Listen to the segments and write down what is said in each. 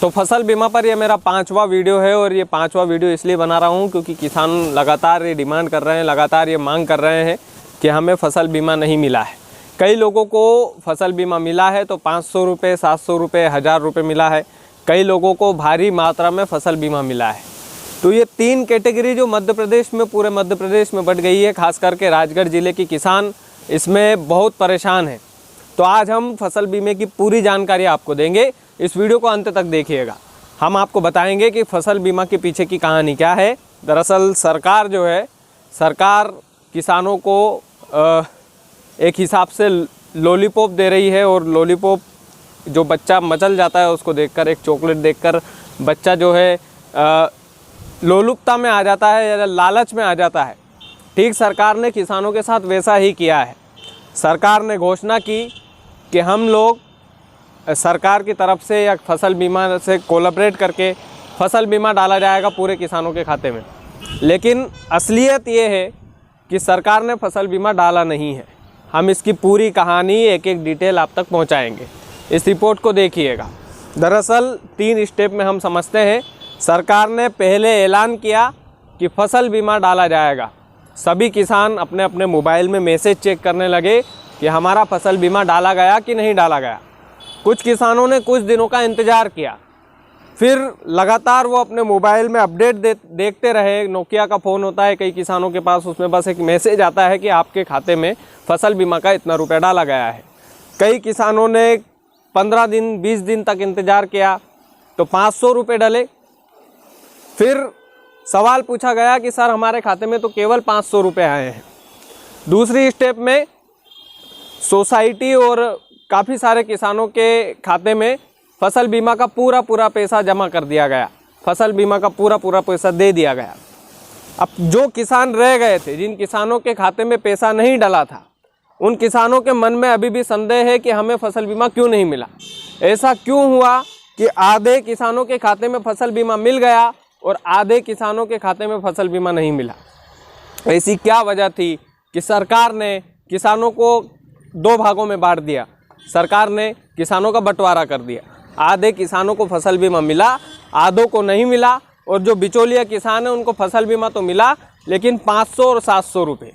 तो फसल बीमा पर ये मेरा 5वां वीडियो है और ये 5वां वीडियो इसलिए बना रहा हूँ क्योंकि किसान लगातार ये डिमांड कर रहे हैं, लगातार ये मांग कर रहे हैं कि हमें फसल बीमा नहीं मिला है। कई लोगों को फसल बीमा मिला है तो 500 रुपये, 700 रुपये, 1000 रुपये मिला है। कई लोगों को भारी मात्रा में फसल बीमा मिला है। तो ये 3 कैटेगरी जो मध्य प्रदेश में, पूरे मध्य प्रदेश में बढ़ गई है, खास करके राजगढ़ ज़िले के किसान इसमें बहुत परेशान हैं। तो आज हम फसल बीमे की पूरी जानकारी आपको देंगे। इस वीडियो को अंत तक देखिएगा। हम आपको बताएंगे कि फसल बीमा के पीछे की कहानी क्या है। दरअसल सरकार जो है, सरकार किसानों को एक हिसाब से लॉलीपॉप दे रही है और लॉलीपॉप जो बच्चा मचल जाता है उसको देखकर, एक चॉकलेट देखकर बच्चा जो है लोलुपता में आ जाता है या लालच में आ जाता है। ठीक सरकार ने किसानों के साथ वैसा ही किया है। सरकार ने घोषणा की कि हम लोग सरकार की तरफ से या फसल बीमा से कोलैबोरेट करके फसल बीमा डाला जाएगा पूरे किसानों के खाते में। लेकिन असलियत ये है कि सरकार ने फसल बीमा डाला नहीं है। हम इसकी पूरी कहानी एक एक डिटेल आप तक पहुंचाएंगे। इस रिपोर्ट को देखिएगा। दरअसल 3 स्टेप में हम समझते हैं। सरकार ने पहले ऐलान किया कि फसल बीमा डाला जाएगा। सभी किसान अपने अपने मोबाइल में मैसेज चेक करने लगे कि हमारा फसल बीमा डाला गया कि नहीं डाला गया। कुछ किसानों ने कुछ दिनों का इंतज़ार किया, फिर लगातार वो अपने मोबाइल में अपडेट देखते रहे। नोकिया का फ़ोन होता है कई किसानों के पास, उसमें बस एक मैसेज आता है कि आपके खाते में फसल बीमा का इतना रुपया डाला गया है। कई किसानों ने 15 दिन 20 दिन तक इंतज़ार किया तो 500 रुपये डले। फिर सवाल पूछा गया कि सर हमारे खाते में तो केवल 500 रुपये आए हैं। दूसरी स्टेप में सोसाइटी और काफ़ी सारे किसानों के खाते में फसल बीमा का पूरा पैसा जमा कर दिया गया, फसल बीमा का पूरा पैसा दे दिया गया। अब जो किसान रह गए थे, जिन किसानों के खाते में पैसा नहीं डला था, उन किसानों के मन में अभी भी संदेह है कि हमें फसल बीमा क्यों नहीं मिला। ऐसा क्यों हुआ कि आधे किसानों के खाते में फसल बीमा मिल गया और आधे किसानों के खाते में फसल बीमा नहीं मिला। ऐसी क्या वजह थी कि सरकार ने किसानों को 2 भागों में बांट दिया। सरकार ने किसानों का बंटवारा कर दिया। आधे किसानों को फसल बीमा मिला, आधों को नहीं मिला। और जो बिचौलिया किसान हैं उनको फसल बीमा तो मिला लेकिन 500 और 700 रुपये।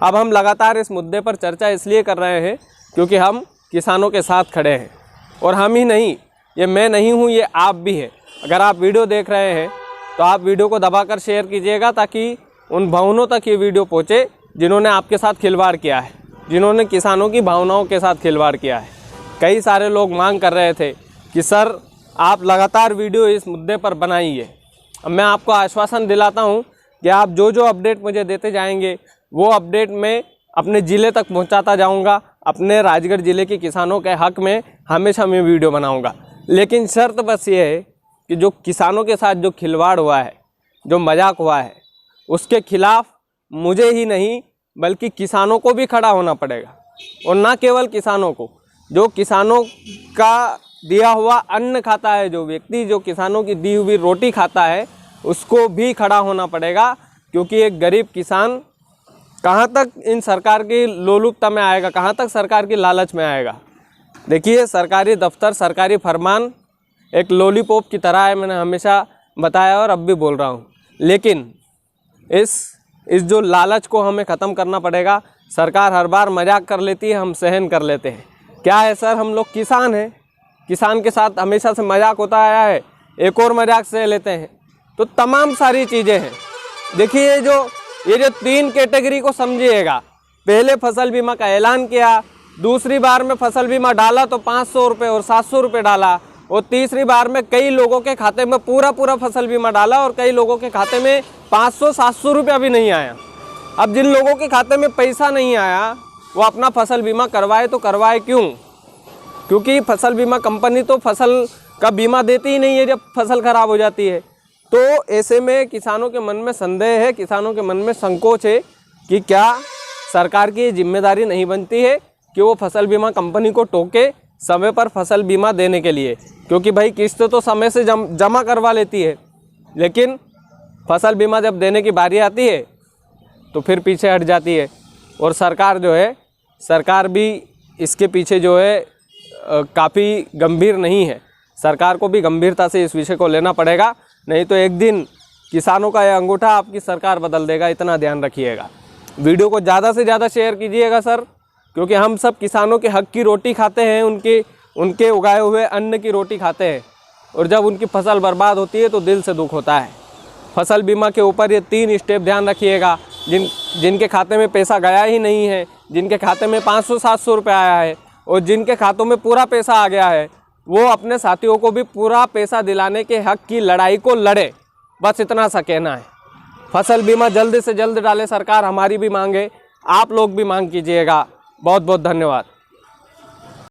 अब हम लगातार इस मुद्दे पर चर्चा इसलिए कर रहे हैं क्योंकि हम किसानों के साथ खड़े हैं। और हम ही नहीं, ये मैं नहीं हूँ, ये आप भी हैं। अगर आप वीडियो देख रहे हैं तो आप वीडियो को दबाकर शेयर कीजिएगा ताकि उन भावनाओं तक ये वीडियो पहुँचे जिन्होंने आपके साथ खिलवाड़ किया है, जिन्होंने किसानों की भावनाओं के साथ खिलवाड़ किया है। कई सारे लोग मांग कर रहे थे कि सर आप लगातार वीडियो इस मुद्दे पर बनाइए। अब मैं आपको आश्वासन दिलाता हूं कि आप जो अपडेट मुझे देते जाएंगे वो अपडेट मैं अपने ज़िले तक पहुंचाता जाऊंगा। अपने राजगढ़ ज़िले के किसानों के हक़ में हमेशा मैं वीडियो बनाऊंगा। लेकिन शर्त बस ये है कि जो किसानों के साथ जो खिलवाड़ हुआ है, जो मजाक हुआ है, उसके खिलाफ़ मुझे ही नहीं बल्कि किसानों को भी खड़ा होना पड़ेगा। और ना केवल किसानों को, जो किसानों का दिया हुआ अन्न खाता है, जो व्यक्ति जो किसानों की दी हुई रोटी खाता है, उसको भी खड़ा होना पड़ेगा। क्योंकि एक गरीब किसान कहाँ तक इन सरकार की लोलुपता में आएगा, कहाँ तक सरकार की लालच में आएगा। देखिए, सरकारी दफ्तर, सरकारी फरमान एक लॉलीपॉप की तरह है। मैंने हमेशा बताया और अब भी बोल रहा हूँ। लेकिन इस जो लालच को हमें ख़त्म करना पड़ेगा। सरकार हर बार मजाक कर लेती है, हम सहन कर लेते हैं। क्या है सर, हम लोग किसान हैं, किसान के साथ हमेशा से मजाक होता आया है, एक और मजाक सह लेते हैं। तो तमाम सारी चीज़ें हैं। देखिए, ये जो 3 कैटेगरी को समझिएगा। पहले फसल बीमा का ऐलान किया, दूसरी बार में फसल बीमा डाला तो 500 रुपये और 700 रुपये डाला, और तीसरी बार में कई लोगों के खाते में पूरा फसल बीमा डाला और कई लोगों के खाते में 500-700 रुपया भी नहीं आया। अब जिन लोगों के खाते में पैसा नहीं आया वो अपना फसल बीमा करवाए तो करवाए क्यों? क्योंकि फसल बीमा कंपनी तो फसल का बीमा देती ही नहीं है जब फसल खराब हो जाती है। तो ऐसे में किसानों के मन में संदेह है, किसानों के मन में संकोच है कि क्या सरकार की जिम्मेदारी नहीं बनती है कि वो फसल बीमा कंपनी को टोके समय पर फसल बीमा देने के लिए। क्योंकि भाई किस्त तो समय से जमा करवा लेती है, लेकिन फसल बीमा जब देने की बारी आती है तो फिर पीछे हट जाती है। और सरकार जो है, सरकार भी इसके पीछे जो है काफ़ी गंभीर नहीं है। सरकार को भी गंभीरता से इस विषय को लेना पड़ेगा, नहीं तो एक दिन किसानों का यह अंगूठा आपकी सरकार बदल देगा, इतना ध्यान रखिएगा। वीडियो को ज़्यादा से ज़्यादा शेयर कीजिएगा सर, क्योंकि हम सब किसानों के हक की रोटी खाते हैं, उनके उगाए हुए अन्न की रोटी खाते हैं, और जब उनकी फसल बर्बाद होती है तो दिल से दुख होता है। फसल बीमा के ऊपर ये 3 स्टेप ध्यान रखिएगा। जिनके खाते में पैसा गया ही नहीं है, जिनके खाते में 500-700 रुपये आया है, और जिनके खातों में पूरा पैसा आ गया है, वो अपने साथियों को भी पूरा पैसा दिलाने के हक की लड़ाई को लड़े, बस इतना सा कहना है। फसल बीमा जल्द से जल्द डाले सरकार, हमारी भी मांग है, आप लोग भी मांग कीजिएगा। बहुत बहुत धन्यवाद।